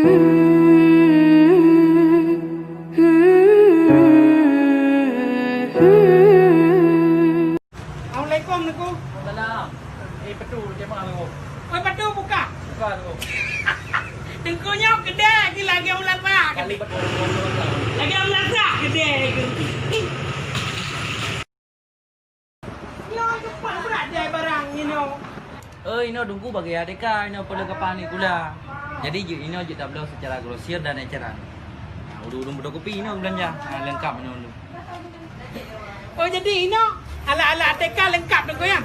Assalamualaikum Nengku. Salam. Petu macam mana tu? Oi padu buka. Buka tu. Tengku nyok gede lagi ulat mak. Kali petu. Lagi ulat sak gede. Yo cepat berat deh barang ini. Ino dungku bagi adeka ino perlu kapani kula. Jadi ino je tak belau secara grosir dan eceran. Udah bodoh kopi ino belanja. Lengkap ino dulu. Oh jadi ini ala-ala ATK lengkap dengku ya.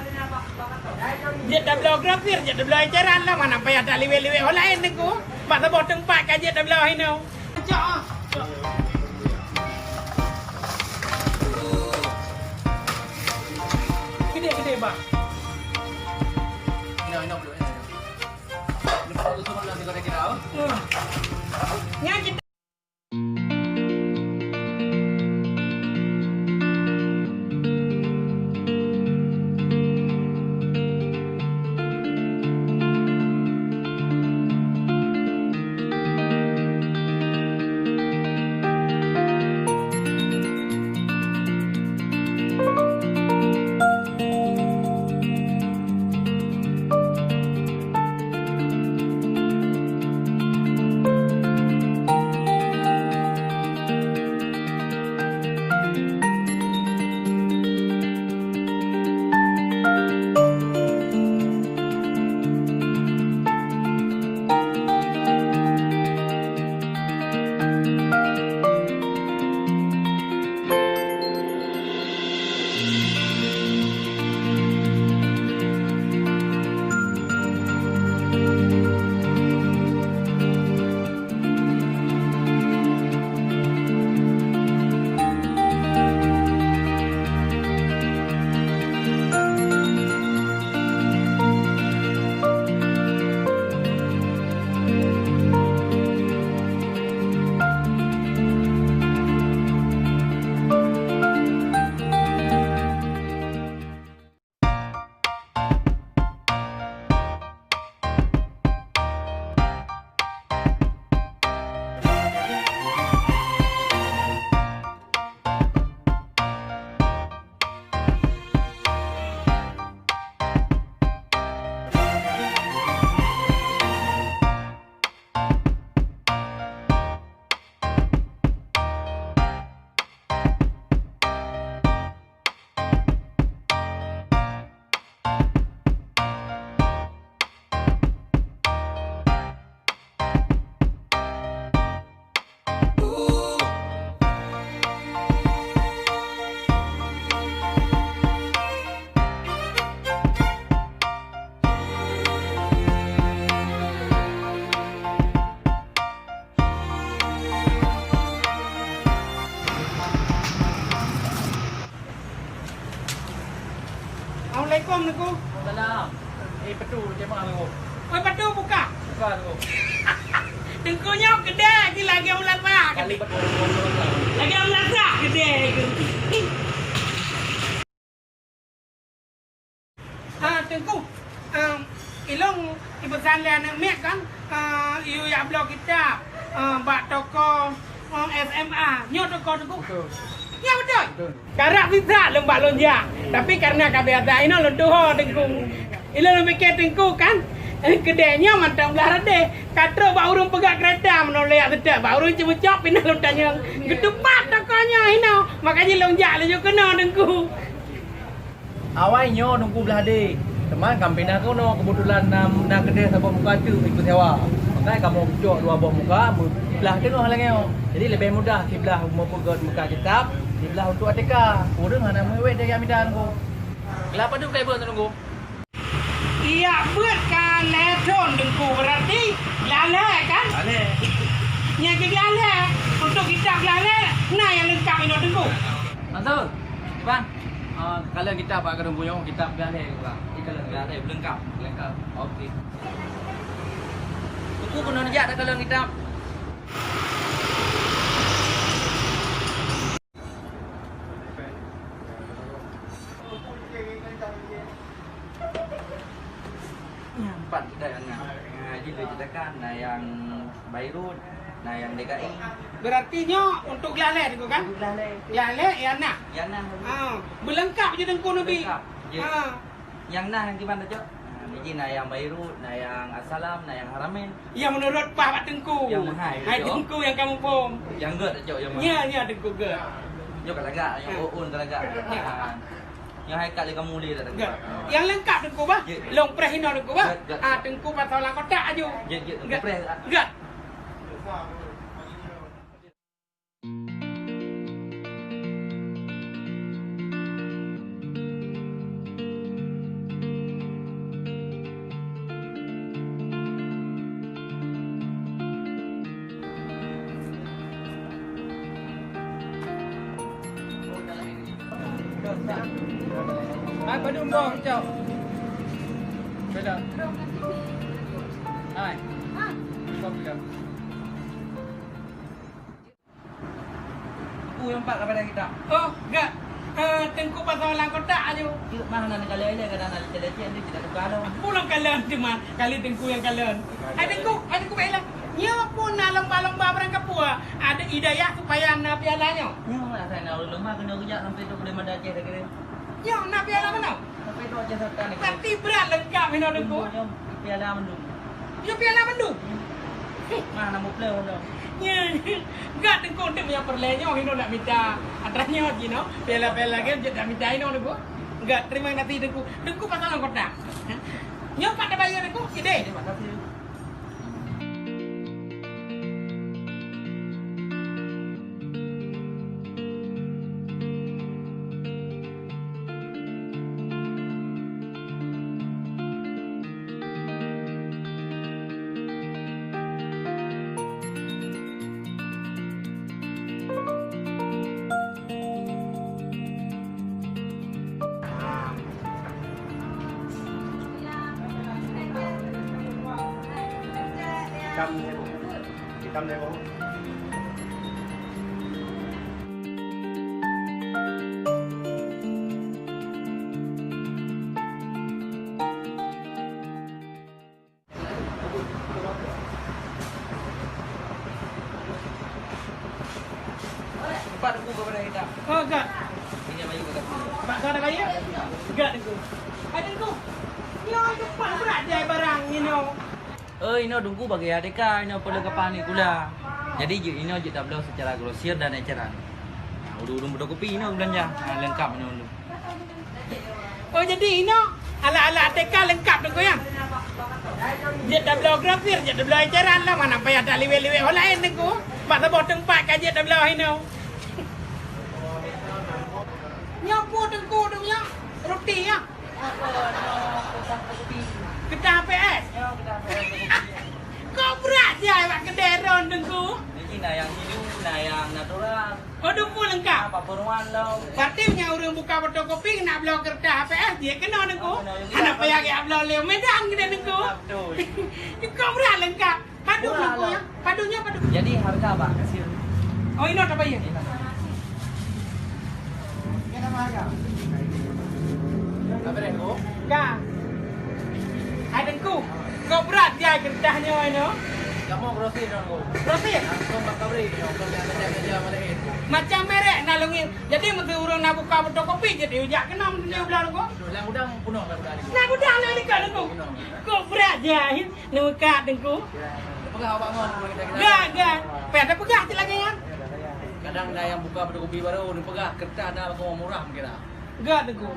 Dia dah belau grafir, dia dah belau eceran lah. Mana payah tak liwe-liwe orang lain dengku. Mak sebut tempat kan dia dah belau ini. Cok. Gede-gede bang. Ino belum. Ini perlu semua lagi kira-kira. Ngaji. Assalamualaikum Nengku. Salam. Petu macam mana tu? Oi padu buka. Buka tu. Tengku nyok gede lagi ulat mak. Kali petu. Lagi ulat sak gede. Tengku. Ilong ibesan lian mek kan. Iu ya blog kita. Bak toko SMA. Nyok toko Tengku. Ya betul. Karak bisa lembak lonjak. Tapi karena kebiasaan ini lontuh Tengku. Ilo mikir Tengku kan. Kedainya mantap belah rade. Kata bak urung pegak kereta menoleh sedap. Bak urung cemecok pindah lontanya. Gedepat tokonya ini. Makanya lonjak le juga kena Tengku. Awalnya nunggu belah dek. Teman kami nak kau no kebetulan nak kedai sabuk muka tu ikut sewa. Makanya kamu cok dua buah muka, belah tu no halangnya. Jadi lebih mudah di belah mau pegot muka kitab, di belah untuk ATK. Kurang mana mewek dari kami dah nunggu. Kenapa tu kau buat nunggu? Iya buat kan leton Tengku berarti lale kan? Lale. Yang ke lale untuk kitab lale. Nah yang lengkap ini Tengku. Mansur, bang. Kalau kita pak kerumbu yang kita lale, bang. Kalau lale lengkap. Okey. Tunggu pun nak jak kalau kita. Empat kita yang ngaji diceritakan, nah yang Bayrut, nah yang DKI. Berarti nyo untuk lale tu kan? Lalai. Lale ya nah. Yang nah. Berlengkap je dengku nabi. Lengkap. Je. Yang nah yang di mana cok? Biji nah yang Bayrut, nah yang Assalam, nah yang Haramain. Yang menurut Pak dengku. Yang mahal, Hai Cok. dengku yang kamu pom. Yang ged cok yang mana? Ya dengku ge. Yo kalagak, yang uun kalagak. Yang haikal li kamu li dah. Ge. Yang lengkap dengku bah. Ya. Long preh hino dengku bah. Ya. Dengku pasal lang kotak aju. Je je preh. Ge. Hai pada umbang cok. Beda. Hai. Kau beda. Ku yang pak kepada kita. Oh, ge. Dengku pasal lang kotak aju. Mana nak kali ini kadang nak cerita dia tidak tukar dah. Pulang kalian cuma kali dengku yang kalian. Hai dengku bela. Nyo pun na lomba-lomba berangkat pua. Ada hidayah supaya na pialanya. Nyo lah saya nak lemah kena kerja sampai tu boleh mandar cek kira. Nyo na piala mana? Sampai tu aja setan ni. Berarti berat lengkap hino dengku. Piala mendung. Nyo piala mendung. Mana mau play dah. Nyo. Enggak dengku untuk punya perlenyo hino nak minta. Atrasnya hino. Piala-piala game je nak minta hino dengku. Enggak terima nanti dengku. Dengku pasal lang kotak. Nyo pada bayar dengku ide. Terima kasih. Hitam deh bang. Empat aku kepada kita. Oh, enggak. Ini yang bayu kata. Pak kau ada bayar? Enggak dengku. Hai dengku. Nyo cepat berat jai barang hino. Ino dungku bagi adeka, ino perlu kepani kula. Jadi ino je tak belau secara grosir dan eceran. Ulu-ulu muda kopi ino belanja. Lengkap ino ulu. Oh jadi ino ala-ala ATK lengkap dengku ya. Dia dah belau grafir, dia dah belau eceran lah. Mana payah tak liwet-liwet orang lain dengku. Mak sebut tempat kan dia dah belau hino. Nyapu dengku dengku roti ya. Ketah PS. Kau berat je awak kederon dengku. Ini nah yang hidup, nah yang natural. Oh dengku lengkap. Apa peruan lau. Berarti punya orang buka botol kopi nak belau kertas HPS dia kena dengku. Anak payah ke belau leo Medan kita dengku. Betul. Kau berat lengkap. Padu dengku ya. Padunya padu. Jadi harga pak kasih. Oh ini tak payah. Apa deh kau? Ya. Hai dengku. Kau berat dia kertasnya ini. Kamu grosir dong kau. Roti. Kau bakal beri dong. Kau jangan kerja balik. Macam merek nalungin. Jadi mesti orang nak buka botol kopi jadi ujak kena mesti belau dengku. Yang udang penuh lah udang. Nak udah lah dekat dengku. Kau berat je. Nuka dengku. Pegang awak ngon kita. Gak. Pada pegah je lagi ya. Kadang dah yang buka benda kopi baru dia pegang kertas dah kau murah kira. Gak dengku.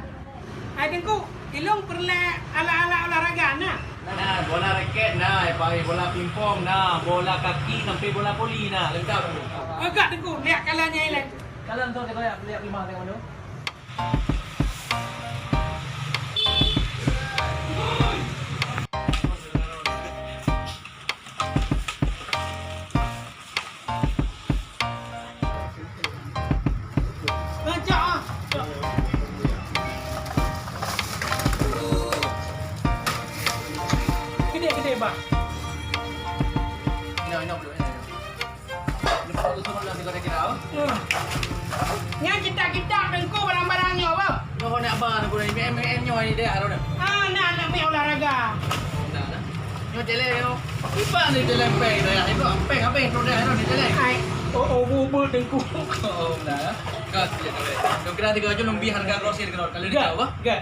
Hai dengku. Ilung perlu ala-ala olahraga nah. Nah, bola raket nah, bola pingpong nah, bola kaki sampai bola voli nah, lengkap. Gak dengku. Lihat kalanya ini. Kalian tahu saya lihat lima tengok dulu. Macam ah. Gede bang. Ini belum ini. Ini perlu suruh nanti kau kira. Yang kita dengku barang-barangnya apa? Kau nak abang aku ni MN nyo ini dia ada. Nak olahraga. Nah. Nyo jelek yo. Ipa ni jelek peng dah. Itu peng apa yang produk ni jelek. Ai, oh bubur dengku. Oh, nah. Gas je kau. Kau kira 3 juta lebih harga grosir kau. Kalau dia apa? Gak.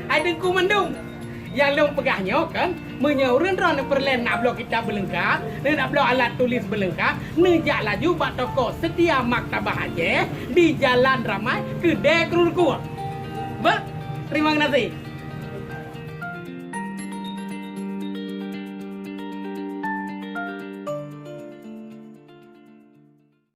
Ai dengku mendung. Yang long pegahnya kan menyeurun ron perlen nak blok kita berlengkap, nak blok alat tulis berlengkap, nejak laju bak toko setia maktabah Aceh di Jalan Ramai Kedai Kerurku. Ba, terima kasih.